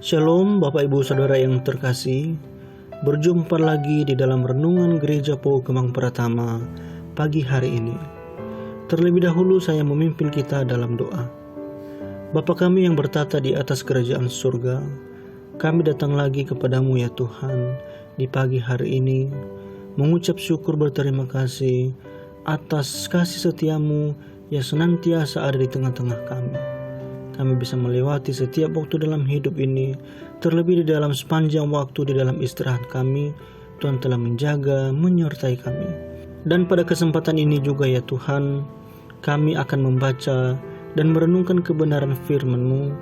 Shalom Bapak Ibu Saudara yang terkasih, berjumpa lagi di dalam Renungan Gereja PO Kemang Pratama pagi hari ini. Terlebih dahulu saya memimpin kita dalam doa. Bapa kami yang bertata di atas kerajaan surga, kami datang lagi kepadamu ya Tuhan di pagi hari ini, mengucap syukur berterima kasih atas kasih setiamu yang senantiasa ada di tengah-tengah kami. Kami bisa melewati setiap waktu dalam hidup ini, terlebih di dalam sepanjang waktu di dalam istirahat kami. Tuhan telah menjaga, menyertai kami. Dan pada kesempatan ini juga ya Tuhan, kami akan membaca dan merenungkan kebenaran firman-Mu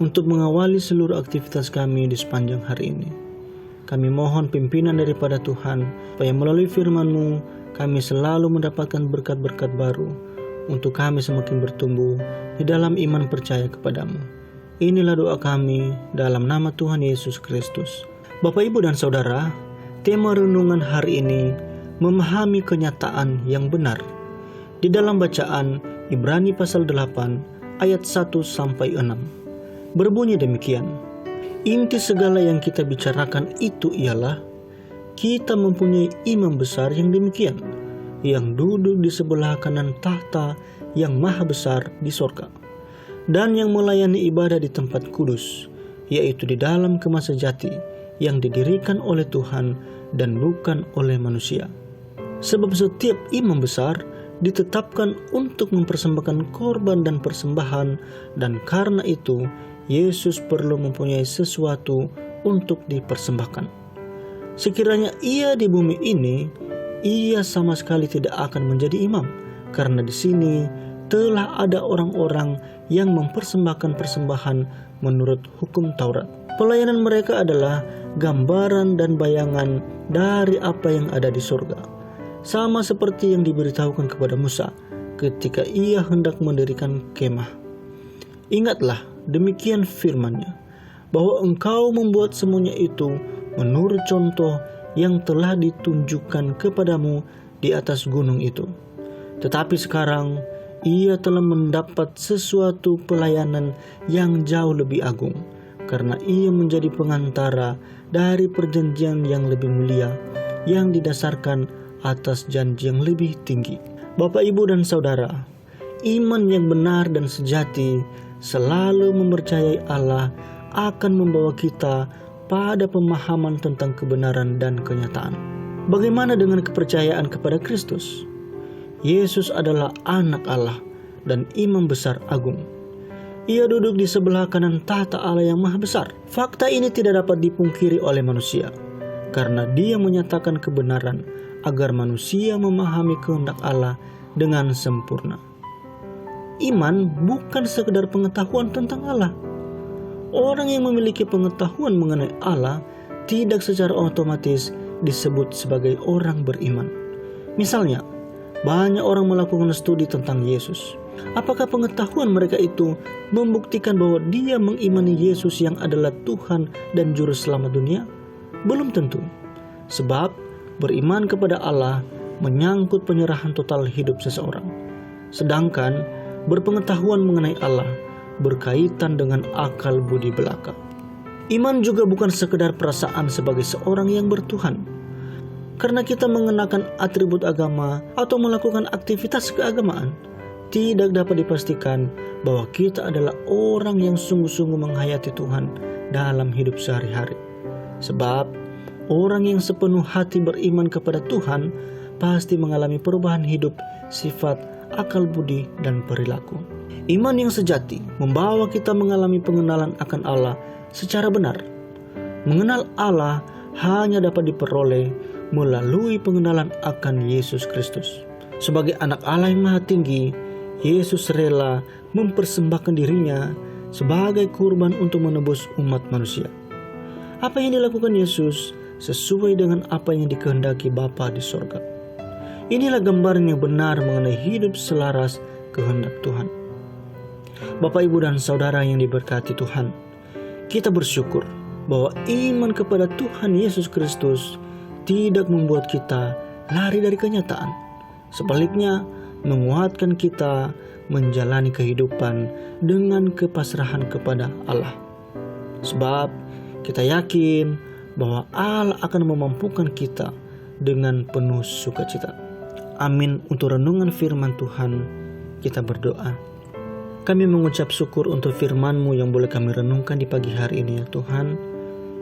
untuk mengawali seluruh aktivitas kami di sepanjang hari ini. Kami mohon pimpinan daripada Tuhan, supaya melalui firman-Mu kami selalu mendapatkan berkat-berkat baru, untuk kami semakin bertumbuh di dalam iman percaya kepadamu. Inilah doa kami dalam nama Tuhan Yesus Kristus. Bapak, Ibu, dan Saudara, tema renungan hari ini memahami kenyataan yang benar. Di dalam bacaan Ibrani pasal 8 ayat 1-6 berbunyi demikian. Inti segala yang kita bicarakan itu ialah kita mempunyai imam besar yang demikian, yang duduk di sebelah kanan tahta yang maha besar di sorga, dan yang melayani ibadah di tempat kudus, yaitu di dalam kemah sejati yang didirikan oleh Tuhan dan bukan oleh manusia. Sebab setiap imam besar ditetapkan untuk mempersembahkan korban dan persembahan, dan karena itu Yesus perlu mempunyai sesuatu untuk dipersembahkan. Sekiranya ia di bumi ini, ia sama sekali tidak akan menjadi imam, karena di sini telah ada orang-orang yang mempersembahkan persembahan menurut hukum Taurat. Pelayanan mereka adalah gambaran dan bayangan dari apa yang ada di surga, sama seperti yang diberitahukan kepada Musa ketika ia hendak mendirikan kemah. Ingatlah, demikian firman-Nya, bahwa engkau membuat semuanya itu menurut contoh yang telah ditunjukkan kepadamu di atas gunung itu. Tetapi sekarang ia telah mendapat sesuatu pelayanan yang jauh lebih agung, karena ia menjadi pengantara dari perjanjian yang lebih mulia, yang didasarkan atas janji yang lebih tinggi. Bapak, Ibu, dan Saudara, iman yang benar dan sejati selalu mempercayai Allah akan membawa kita pada pemahaman tentang kebenaran dan kenyataan. Bagaimana dengan kepercayaan kepada Kristus? Yesus adalah anak Allah dan imam besar agung. Ia duduk di sebelah kanan tahta Allah yang maha besar. Fakta ini tidak dapat dipungkiri oleh manusia, karena dia menyatakan kebenaran agar manusia memahami kehendak Allah dengan sempurna. Iman bukan sekedar pengetahuan tentang Allah. Orang yang memiliki pengetahuan mengenai Allah tidak secara otomatis disebut sebagai orang beriman. Misalnya, banyak orang melakukan studi tentang Yesus. Apakah pengetahuan mereka itu membuktikan bahwa dia mengimani Yesus yang adalah Tuhan dan Juru Selamat dunia? Belum tentu. Sebab beriman kepada Allah menyangkut penyerahan total hidup seseorang. Sedangkan berpengetahuan mengenai Allah berkaitan dengan akal budi belaka. Iman juga bukan sekedar perasaan sebagai seorang yang bertuhan. Karena kita mengenakan atribut agama atau melakukan aktivitas keagamaan, tidak dapat dipastikan bahwa kita adalah orang yang sungguh-sungguh menghayati Tuhan dalam hidup sehari-hari. Sebab orang yang sepenuh hati beriman kepada Tuhan pasti mengalami perubahan hidup, sifat, akal budi, dan perilaku. Iman yang sejati membawa kita mengalami pengenalan akan Allah secara benar. Mengenal Allah hanya dapat diperoleh melalui pengenalan akan Yesus Kristus. Sebagai anak Allah yang maha tinggi, Yesus rela mempersembahkan dirinya sebagai kurban untuk menebus umat manusia. Apa yang dilakukan Yesus sesuai dengan apa yang dikehendaki Bapa di sorga. Inilah gambaran yang benar mengenai hidup selaras kehendak Tuhan. Bapak, Ibu, dan Saudara yang diberkati Tuhan, kita bersyukur bahwa iman kepada Tuhan Yesus Kristus tidak membuat kita lari dari kenyataan. Sebaliknya, menguatkan kita menjalani kehidupan dengan kepasrahan kepada Allah. Sebab kita yakin bahwa Allah akan memampukan kita dengan penuh sukacita. Amin. Untuk renungan firman Tuhan, kita berdoa. Kami mengucap syukur untuk firman-Mu yang boleh kami renungkan di pagi hari ini ya Tuhan.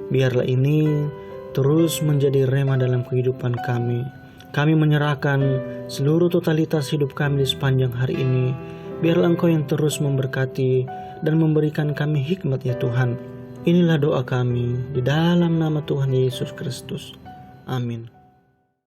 Biarlah ini terus menjadi rema dalam kehidupan kami. Kami menyerahkan seluruh totalitas hidup kami di sepanjang hari ini. Biarlah Engkau yang terus memberkati dan memberikan kami hikmat ya Tuhan. Inilah doa kami di dalam nama Tuhan Yesus Kristus. Amin.